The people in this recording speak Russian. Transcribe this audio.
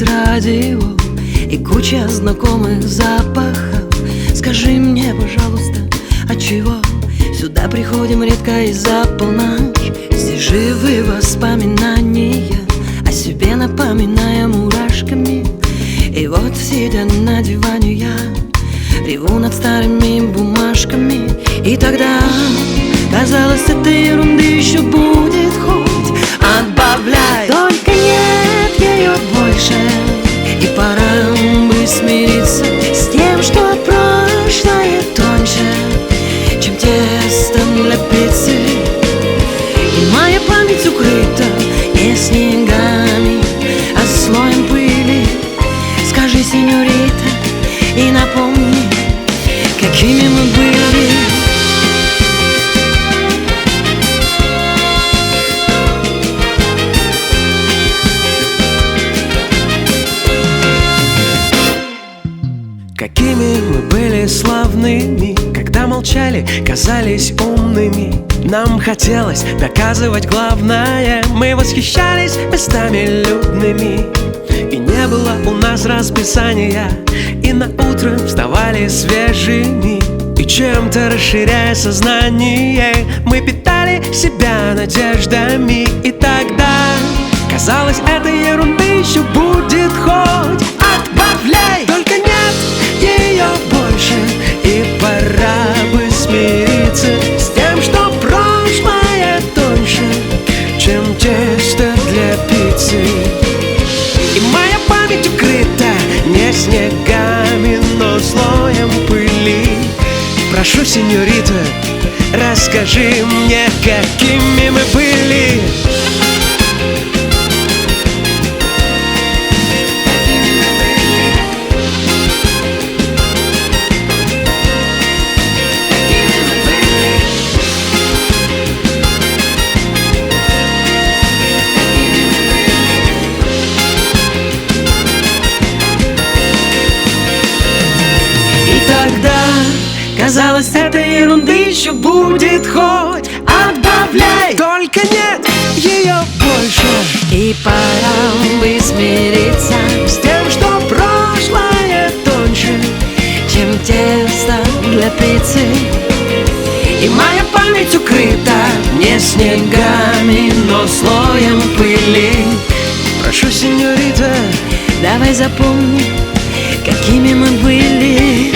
играет радио и куча знакомых запахов. Скажи мне, пожалуйста, отчего сюда приходим редко и за полночь? Здесь живы воспоминания, о себе напоминая мурашками. И вот, сидя на диване, я реву над старыми бумажками. И тогда казалось, этой ерунды еще будет хоть отбавляй. Только нет ее больше, и пора бы смириться с тем, что прошлое тоньше, чем тесто для пиццы. И моя память укрыта не снегами, а слоем пыли. Скажи, сеньорита, и напомни, какими мы были. Какими мы были славными, когда молчали, казались умными. Нам хотелось доказывать главное, мы восхищались местами людными. И не было у нас расписания, и на утро вставали свежими. И чем-то расширяя сознание, мы питали себя надеждами. И тогда казалось, этой ерунды еще будет хоть отбавляй. Только нет ее больше, и пора бы смириться с тем, что прошлое тоньше, чем тесто для пиццы. И моя память укрыта не снегами, но слоем пыли. Прошу, сеньорита, расскажи мне, какими мы были. Казалось, этой ерунды еще будет хоть отбавляй. Только нет ее больше, и пора бы смириться с тем, что прошлое тоньше, чем тесто для пиццы. И моя память укрыта не снегами, но слоем пыли. Прошу, сеньорита, давай запомним, какими мы были.